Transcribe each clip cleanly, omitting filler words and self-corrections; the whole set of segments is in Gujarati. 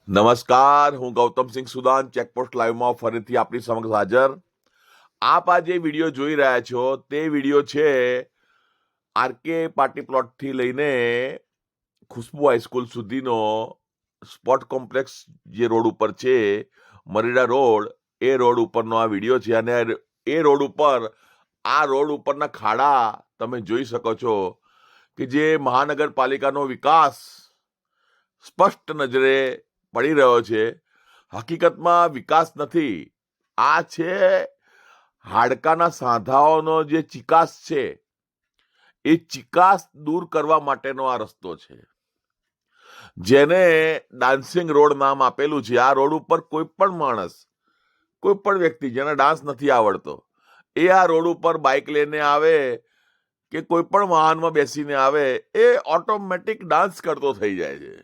નમસ્કાર, હું ગૌતમસિંહ સુદાન ચેકપોસ્ટ લાઈવમાં ફરીથી આપની સમક્ષ હાજર. આપ આ જે વિડીયો જોઈ રહ્યા છો તે વિડીયો છે આરકે પાર્ટી પ્લોટથી લઈને ખુશ્બુ હાઈસ્કૂલ સુધીનો સ્પોર્ટ કોમ્પ્લેક્સ જે રોડ ઉપર છે, મરીડા રોડ, એ રોડ ઉપરનો આ વિડીયો છે. અને એ રોડ ઉપર આ રોડ ઉપરના ખાડા તમે જોઈ શકો છો કે જે મહાનગરપાલિકાનો વિકાસ સ્પષ્ટ નજરે પડી રહ્યો છે. હકીકતમાં વિકાસ નથી, આ છે હાડકાના સાંધાઓનો જે ચિકાસ છે એ ચિકાસ દૂર કરવા માટેનો આ રસ્તો છે, જેને ડાન્સિંગ રોડ નામ આપેલું છે. આ રોડ ઉપર કોઈ પણ માણસ, કોઈ પણ વ્યક્તિ જેને ડાન્સ નથી આવડતો એ આ રોડ ઉપર બાઇક લઈને આવે કે કોઈ પણ વાહનમાં બેસીને આવે, એ ઓટોમેટિક ડાન્સ કરતો થઈ જાય છે.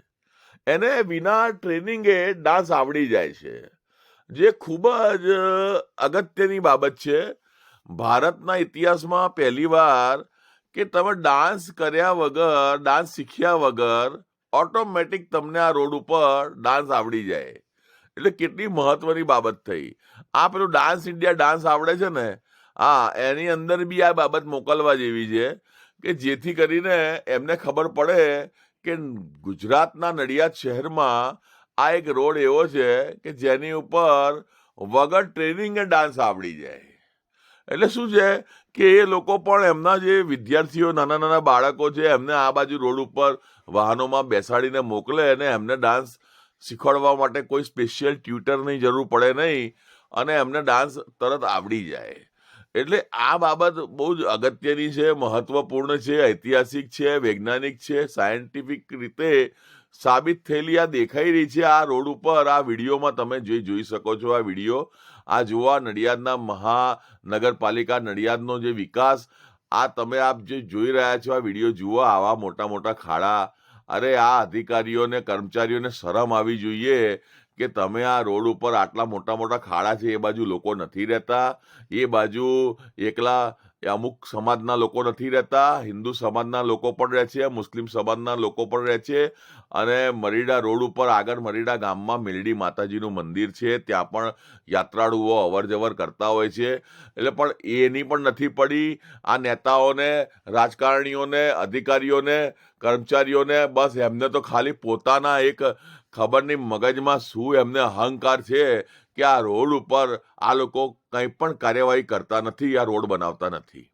એને વિના ટ્રેનિંગે ડાન્સ આવડી જાય છે, જે ખૂબ જ અગત્યની બાબત છે. ભારતના ઇતિહાસમાં પહેલીવાર કે તમે ડાન્સ કર્યા વગર, ડાન્સ શીખ્યા વગર ઓટોમેટિક તમને આ રોડ ઉપર ડાન્સ આવડી જાય, એટલે કેટલી મહત્વની બાબત થઈ. આ પેલું ડાન્સ ઇન્ડિયા ડાન્સ આવડે છે ને, હા, એની અંદર બી આ બાબત મોકલવા જેવી છે કે જેથી કરીને એમને ખબર પડે કે ગુજરાતના નડિયાદ શહેરમાં આ એક રોડ એવો છે કે જેની ઉપર વગર ટ્રેનિંગે ડાન્સ આવડી જાય. એટલે શું છે કે એ લોકો પણ એમના જે વિદ્યાર્થીઓ, નાના નાના બાળકો છે, એમને આ બાજુ રોડ ઉપર વાહનોમાં બેસાડીને મોકલે અને એમને ડાન્સ શીખવાડવા માટે કોઈ સ્પેશિયલ ટ્યુટરની જરૂર પડે નહીં અને એમને ડાન્સ તરત આવડી જાય. એટલે આ બાબત બહુ જ અગત્યની છે, મહત્વપૂર્ણ છે, ઐતિહાસિક છે, વૈજ્ઞાનિક છે, સાયન્ટિફિક રીતે સાબિત થયેલી આ દેખાઈ રહી છે આ રોડ ઉપર. આ વિડીયોમાં તમે જોઈ શકો છો. આ વિડીયો આ જોવા, નડિયાદના મહાનગરપાલિકા નડિયાદનો જે વિકાસ, આ તમે આપ જે જોઈ રહ્યા છો આ વિડીયો જુઓ. આવા મોટા મોટા ખાડા, અરે આ અધિકારીઓને, કર્મચારીઓને શરમ આવી જોઈએ કે તમે આ રોડ ઉપર આટલા મોટા મોટા ખાડા છે, એ બાજુ લોકો નથી રહેતા, એ બાજુ એકલા અમુક સમાજના લોકો નથી રહેતા, હિન્દુ સમાજના લોકો પણ રહે છે, મુસ્લિમ સમાજના લોકો પણ રહે છે. અને મરીડા રોડ ઉપર આગળ મરીડા ગામમાં મેલડી માતાજીનું મંદિર છે, ત્યાં પણ યાત્રાળુઓ અવર જવર કરતા હોય છે. એટલે પણ એની પણ નથી પડી આ નેતાઓને, રાજકારણીઓને, અધિકારીઓને, કર્મચારીઓને. બસ એમને તો ખાલી પોતાના એક ખબર નહીં મગજમાં શું એમને અહંકાર છે કે આ રોડ ઉપર આ લોકો કંઈ પણ કાર્યવાહી કરતા નથી, આ રોડ બનાવતા નથી.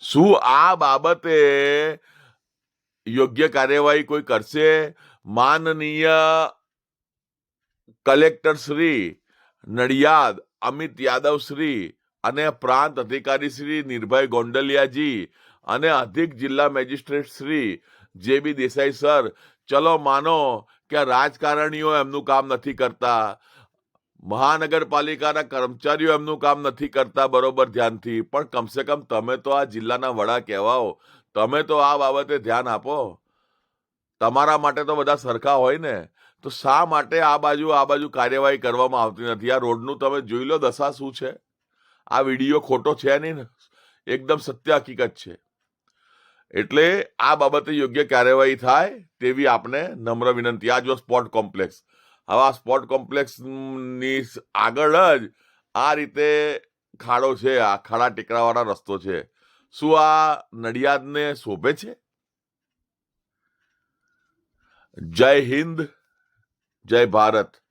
શું આ બાબતે યોગ્ય કાર્યવાહી કોઈ કરશે? માનનીય કલેક્ટર શ્રી નડિયાદ અમિત યાદવ શ્રી અને પ્રાંત અધિકારી શ્રી નિર્ભય ગોંડલિયાજી અને અધિક જિલ્લા મેજિસ્ટ્રેટ શ્રી જે.બી. દેસાઈ સર, ચલો માનો કે રાજકારણીઓ એમનું કામ નથી કરતા, મહાનગરપાલિકાના કર્મચારીઓ એમનું કામ નથી કરતા બરોબર ધ્યાનથી, પણ કમસે કમ તમે તો આ જિલ્લાના વડા કહેવાઓ, તમે તો આ બાબતે ધ્યાન આપો. તમારા માટે તો બધા સરખા હોય ને, તો શા માટે આ બાજુ કાર્યવાહી કરવામાં આવતી નથી? આ રોડનું તમે જોઈ લો દશા શું છે. આ વિડીયો ખોટો છે નહીં ને, એકદમ સત્ય હકીકત છે. એટલે આ બાબતે યોગ્ય કાર્યવાહી થાય તેવી આપને નમ્ર વિનંતી. આ જો સ્પોર્ટ કોમ્પ્લેક્સ, હવે આ સ્પોર્ટ કોમ્પ્લેક્સની આગળ જ આ રીતે ખાડો છે, આ ખાડા ટેકરાવાળા રસ્તો છે. શું આ નડિયાદને શોભે છે? જય હિન્દ, જય ભારત.